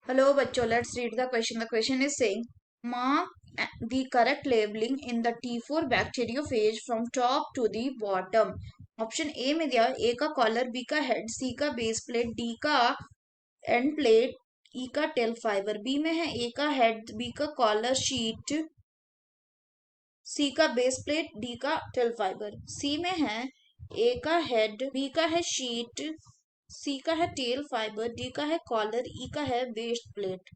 Hello, bachcho. Let's read the question. The question is saying, mark the correct labeling in the T4 bacteriophage from top to the bottom. Option A में दिया ए का collar, B का head, सी का base plate, D का end plate, ई का tell fibre. B में है ए का हेड, बी का कॉलर शीट, सी का बेस प्लेट, डी का टेल फाइबर। सी में है ए का हेड, बी का है शीट, सी का है टेल फाइबर, डी का है कॉलर, ई का है बेस प्लेट।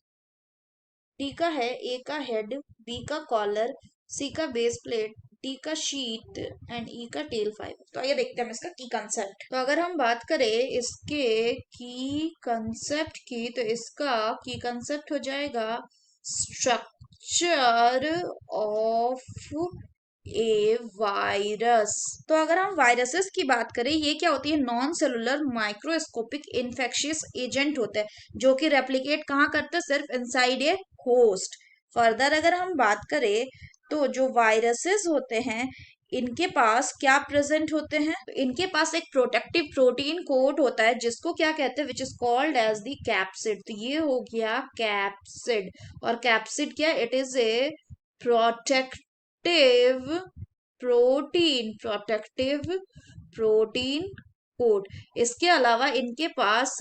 डी का है ए का हेड, बी का कॉलर, सी का बेस प्लेट, डी का शीट एंड ई का टेल फाइबर। तो आइए देखते हैं हम इसका की कंसेप्ट। तो अगर हम बात करें इसके की कंसेप्ट की, तो इसका की कंसेप्ट हो जाएगा स्ट्रक्चर ऑफ ए वायरस। तो अगर हम वायरसेस की बात करें, ये क्या होती है? Non cellular microscopic infectious agent होते हैं जो कि रेप्लिकेट कहाँ करते हैं? सिर्फ इनसाइड ए होस्ट। फर्दर अगर हम बात करें तो जो वायरसेस होते हैं इनके पास क्या प्रेजेंट होते हैं? तो इनके पास एक प्रोटेक्टिव प्रोटीन कोट होता है जिसको क्या कहते हैं? Which is called as the capsid. तो ये हो गया कैप्सिड। और कैप्सिड क्या? It is a protective protein coat. इसके अलावा इनके पास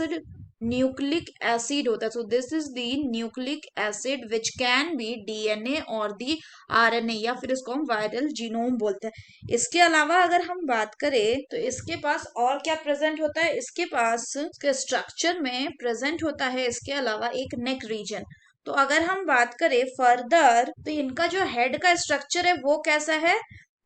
न्यूक्लिक एसिड होता है। So this is the nucleic acid which can be DNA और दी आरएनए, या फिर इसको हम वायरल जीनोम बोलते हैं। इसके अलावा अगर हम बात करें तो इसके पास और क्या प्रेजेंट होता है? इसके पास इसके स्ट्रक्चर में प्रेजेंट होता है इसके अलावा एक नेक रीजन। तो अगर हम बात करें फर्दर, तो इनका जो हेड का स्ट्रक्चर है वो कैसा है?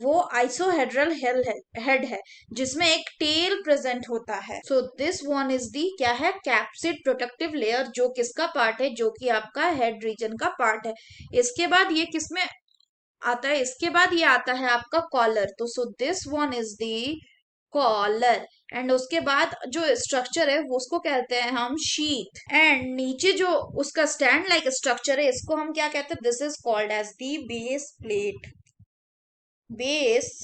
वो आइसोहेड्रल हेड है जिसमें एक टेल प्रेजेंट होता है। सो दिस वन इज दी क्या है? कैप्सिड प्रोटेक्टिव लेयर, जो किसका पार्ट है? जो कि आपका हेड रीजन का पार्ट है। इसके बाद ये किसमें आता है? इसके बाद ये आता है आपका कॉलर। तो so this one is the collar. And उसके बाद जो स्ट्रक्चर है वो उसको कहते हैं हम शीथ। एंड नीचे जो उसका स्टैंड लाइक स्ट्रक्चर है इसको हम क्या कहते हैं? This is called as the base plate. Base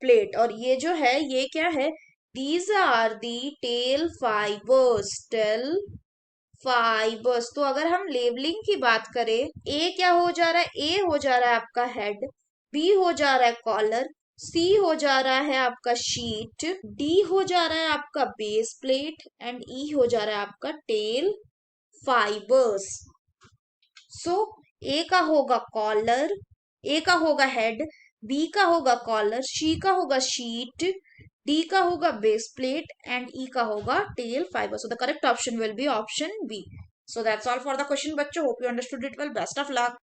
plate. और ये जो है ये क्या है? These are the tail fibres. तो अगर हम लेबलिंग की बात करें, ए क्या हो जा रहा है? ए हो जा रहा है आपका हेड, बी हो जा रहा है कॉलर, सी हो जा रहा है आपका शीट, डी हो जा रहा है आपका बेस प्लेट एंड ई हो जा रहा है आपका टेल फाइबर्स। सो ए का होगा कॉलर, ए का होगा हेड, बी का होगा कॉलर, सी का होगा शीट, डी का होगा बेस प्लेट एंड ई का होगा tail fibre. So the correct option will be option B. So that's all for the question, बच्चों. Hope you understood it well. Best of luck.